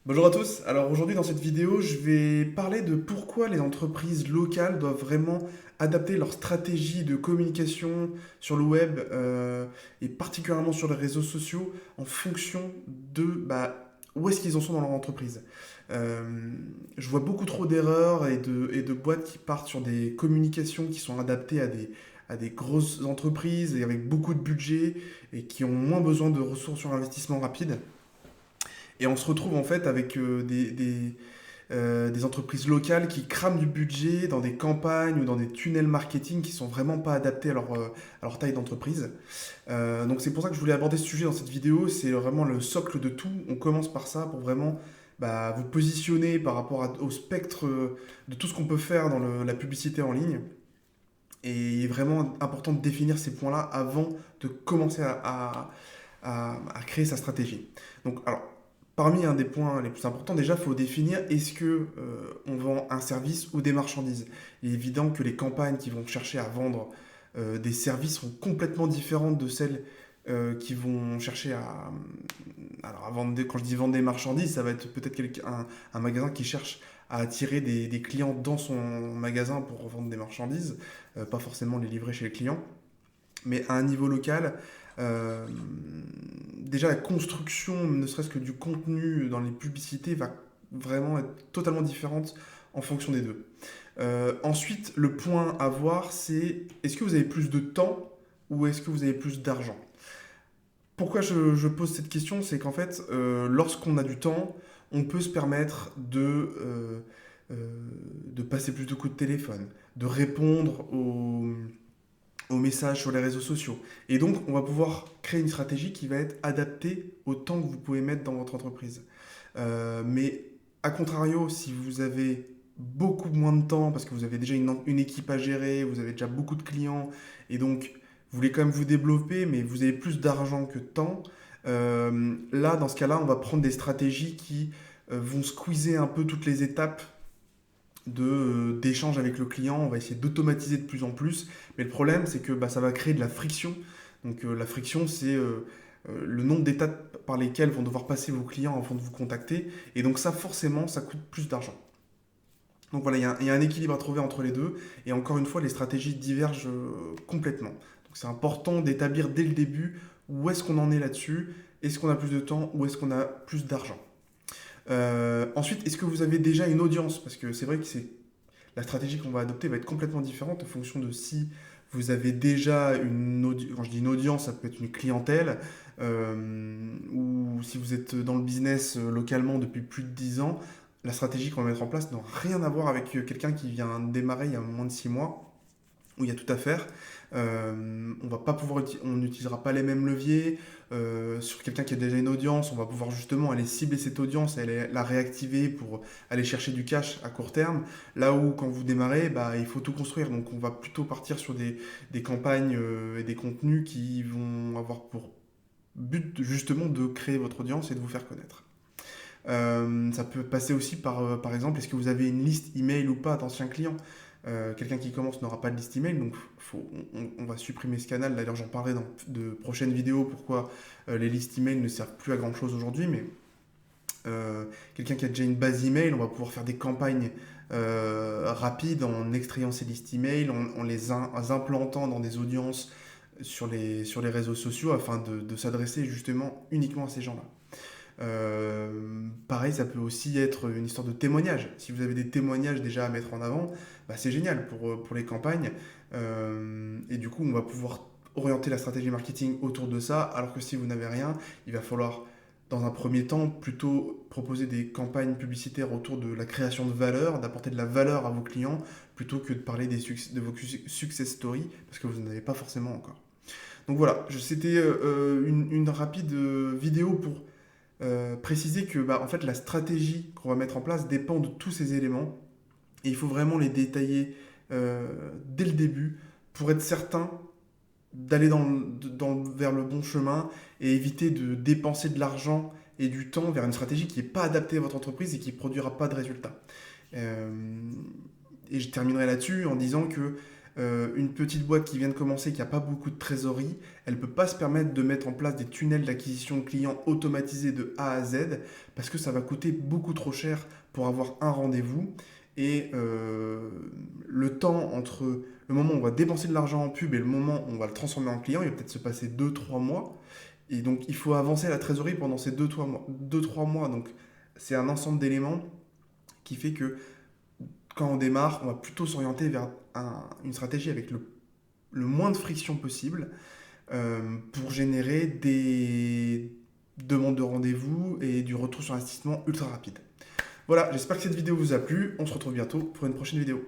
Bonjour à tous. Alors aujourd'hui dans cette vidéo, je vais parler de pourquoi les entreprises locales doivent vraiment adapter leur stratégie de communication sur le web et particulièrement sur les réseaux sociaux en fonction de où est-ce qu'ils en sont dans leur entreprise. Euh, je vois beaucoup trop d'erreurs et de boîtes qui partent sur des communications qui sont adaptées à des grosses entreprises et avec beaucoup de budget et qui ont moins besoin de ressources sur investissement rapide. Et on se retrouve en fait avec des entreprises locales qui crament du budget dans des campagnes ou dans des tunnels marketing qui sont vraiment pas adaptés à leur taille d'entreprise. Donc c'est pour ça que je voulais aborder ce sujet dans cette vidéo. C'est vraiment le socle de tout. On commence par ça pour vraiment vous positionner par rapport au spectre de tout ce qu'on peut faire dans la publicité en ligne. Et il est vraiment important de définir ces points-là avant de commencer à créer sa stratégie. Donc, alors, parmi un des points les plus importants, déjà, il faut définir est-ce que on vend un service ou des marchandises. Il est évident que les campagnes qui vont chercher à vendre des services sont complètement différentes de celles qui vont chercher à vendre quand je dis vendre des marchandises, ça va être peut-être un magasin qui cherche à attirer des clients dans son magasin pour vendre des marchandises, pas forcément les livrer chez les clients. Mais à un niveau local, euh, déjà la construction, ne serait-ce que du contenu dans les publicités, va vraiment être totalement différente en fonction des deux. Ensuite, le point à voir, c'est est-ce que vous avez plus de temps ou est-ce que vous avez plus d'argent? Pourquoi je pose cette question? C'est qu'en fait, lorsqu'on a du temps, on peut se permettre euh, de passer plus de coups de téléphone, de répondre aux messages sur les réseaux sociaux. Et donc, on va pouvoir créer une stratégie qui va être adaptée au temps que vous pouvez mettre dans votre entreprise. Mais à contrario, si vous avez beaucoup moins de temps parce que vous avez déjà une équipe à gérer, vous avez déjà beaucoup de clients, et donc vous voulez quand même vous développer, mais vous avez plus d'argent que de temps, là, dans ce cas-là, on va prendre des stratégies qui vont squeezer un peu toutes les étapes d'échange avec le client, on va essayer d'automatiser de plus en plus, mais le problème c'est que ça va créer de la friction. Donc la friction c'est le nombre d'étapes par lesquelles vont devoir passer vos clients avant de vous contacter, et donc ça forcément ça coûte plus d'argent. Donc voilà, il y a un équilibre à trouver entre les deux, et encore une fois les stratégies divergent complètement. Donc c'est important d'établir dès le début où est-ce qu'on en est là-dessus, est-ce qu'on a plus de temps ou est-ce qu'on a plus d'argent. Ensuite, est-ce que vous avez déjà une audience? Parce que c'est vrai que la stratégie qu'on va adopter va être complètement différente en fonction de si vous avez déjà une audience. Quand je dis une audience, ça peut être une clientèle, ou si vous êtes dans le business localement depuis plus de 10 ans, la stratégie qu'on va mettre en place n'a rien à voir avec quelqu'un qui vient de démarrer il y a moins de 6 mois où il y a tout à faire. On va pas pouvoir, on n'utilisera pas les mêmes leviers. Sur quelqu'un qui a déjà une audience, on va pouvoir justement aller cibler cette audience et aller la réactiver pour aller chercher du cash à court terme. Là où quand vous démarrez, il faut tout construire. Donc on va plutôt partir sur des campagnes et des contenus qui vont avoir pour but justement de créer votre audience et de vous faire connaître. Ça peut passer aussi par exemple, est-ce que vous avez une liste email ou pas d'anciens clients? Quelqu'un qui commence n'aura pas de liste email, donc on va supprimer ce canal. D'ailleurs, j'en parlerai dans de prochaines vidéos pourquoi les listes email ne servent plus à grand chose aujourd'hui. Mais quelqu'un qui a déjà une base email, on va pouvoir faire des campagnes rapides en extrayant ces listes email, en les implantant dans des audiences sur les réseaux sociaux afin de s'adresser justement uniquement à ces gens-là. Pareil, ça peut aussi être une histoire de témoignage. Si vous avez des témoignages déjà à mettre en avant, c'est génial pour les campagnes. Et du coup, on va pouvoir orienter la stratégie marketing autour de ça, alors que si vous n'avez rien, il va falloir, dans un premier temps, plutôt proposer des campagnes publicitaires autour de la création de valeur, d'apporter de la valeur à vos clients, plutôt que de parler de vos success stories, parce que vous n'en avez pas forcément encore. Donc voilà, c'était une rapide vidéo pour préciser que en fait, la stratégie qu'on va mettre en place dépend de tous ces éléments et il faut vraiment les détailler dès le début pour être certain d'aller vers le bon chemin et éviter de dépenser de l'argent et du temps vers une stratégie qui n'est pas adaptée à votre entreprise et qui ne produira pas de résultats. Euh, et je terminerai là-dessus en disant que Une petite boîte qui vient de commencer, qui n'a pas beaucoup de trésorerie, elle ne peut pas se permettre de mettre en place des tunnels d'acquisition de clients automatisés de A à Z parce que ça va coûter beaucoup trop cher pour avoir un rendez-vous. Et le temps entre le moment où on va dépenser de l'argent en pub et le moment où on va le transformer en client, il va peut-être se passer 2 3 mois. Et donc, il faut avancer la trésorerie pendant ces 2 3 mois. 2 3 mois. Donc, c'est un ensemble d'éléments qui fait que quand on démarre, on va plutôt s'orienter vers une stratégie avec le moins de friction possible pour générer des demandes de rendez-vous et du retour sur investissement ultra rapide. Voilà, j'espère que cette vidéo vous a plu. On se retrouve bientôt pour une prochaine vidéo.